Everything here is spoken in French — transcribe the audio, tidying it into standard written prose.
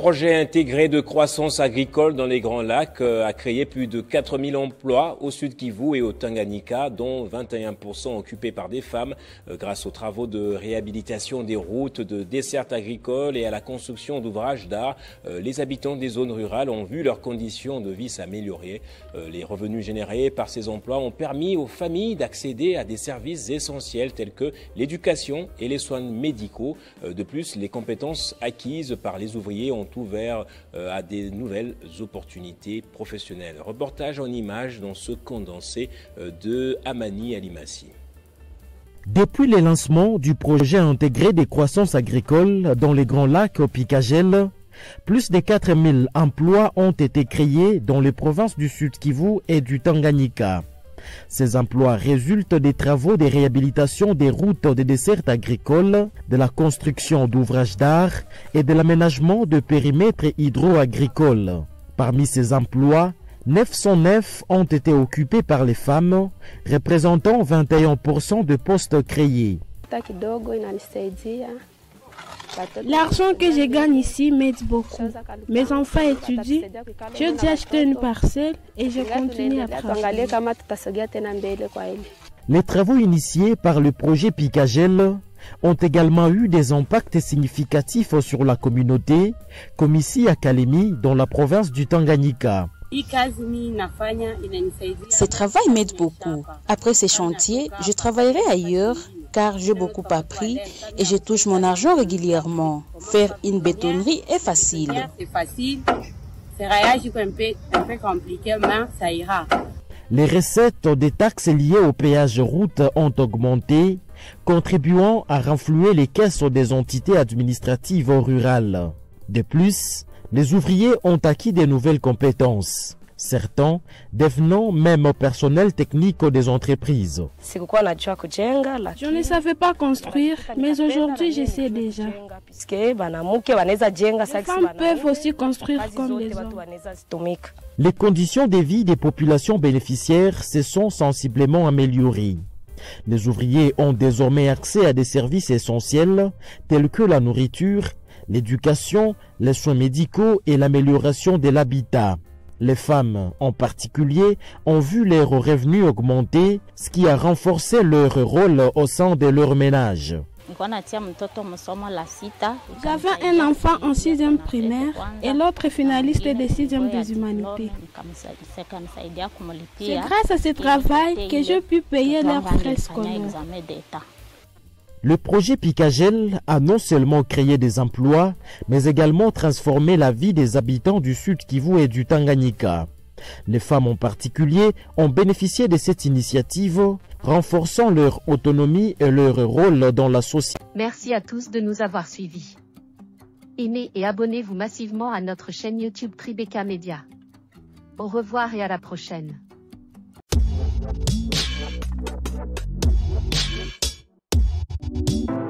projet intégré de croissance agricole dans les Grands Lacs a créé plus de 4000 emplois au Sud Kivu et au Tanganyika, dont 21% occupés par des femmes, grâce aux travaux de réhabilitation des routes, de dessertes agricoles et à la construction d'ouvrages d'art. Les habitants des zones rurales ont vu leurs conditions de vie s'améliorer. Les revenus générés par ces emplois ont permis aux familles d'accéder à des services essentiels tels que l'éducation et les soins médicaux. De plus, les compétences acquises par les ouvriers ont ouvert à des nouvelles opportunités professionnelles. Reportage en images dans ce condensé de Amani Alimassi. Depuis le lancement du projet intégré des croissances agricoles dans les Grands Lacs au Picagel, plus de 4000 emplois ont été créés dans les provinces du Sud Kivu et du Tanganyika. Ces emplois résultent des travaux de réhabilitation des routes des dessertes agricoles, de la construction d'ouvrages d'art et de l'aménagement de périmètres hydro-agricoles. Parmi ces emplois, 909 ont été occupés par les femmes, représentant 21% de postes créés. L'argent que je gagne ici m'aide beaucoup. Mes enfants étudient, j'ai dû acheter une parcelle et je continue à travailler. Les travaux initiés par le projet Picagel ont également eu des impacts significatifs sur la communauté, comme ici à Kalemi, dans la province du Tanganyika. Ce travail m'aide beaucoup. Après ces chantiers, je travaillerai ailleurs car j'ai beaucoup appris et je touche mon argent régulièrement. Faire une bétonnerie est facile. Les recettes des taxes liées au péage route ont augmenté, contribuant à renflouer les caisses des entités administratives rurales. De plus, les ouvriers ont acquis de nouvelles compétences, certains devenant même personnel technique des entreprises. Je ne savais pas construire, mais aujourd'hui je sais déjà. Les femmes peuvent aussi construire comme les hommes. Les conditions de vie des populations bénéficiaires se sont sensiblement améliorées. Les ouvriers ont désormais accès à des services essentiels tels que la nourriture, l'éducation, les soins médicaux et l'amélioration de l'habitat. Les femmes, en particulier, ont vu leurs revenus augmenter, ce qui a renforcé leur rôle au sein de leur ménage. J'avais un enfant en 6e primaire et l'autre finaliste des 6e des humanités. C'est grâce à ce travail que j'ai pu payer leurs frais scolaires. Le projet Picagel a non seulement créé des emplois, mais également transformé la vie des habitants du Sud Kivu et du Tanganyika. Les femmes en particulier ont bénéficié de cette initiative, renforçant leur autonomie et leur rôle dans la société. Merci à tous de nous avoir suivis. Aimez et abonnez-vous massivement à notre chaîne YouTube Tribeca Media. Au revoir et à la prochaine. Thank you.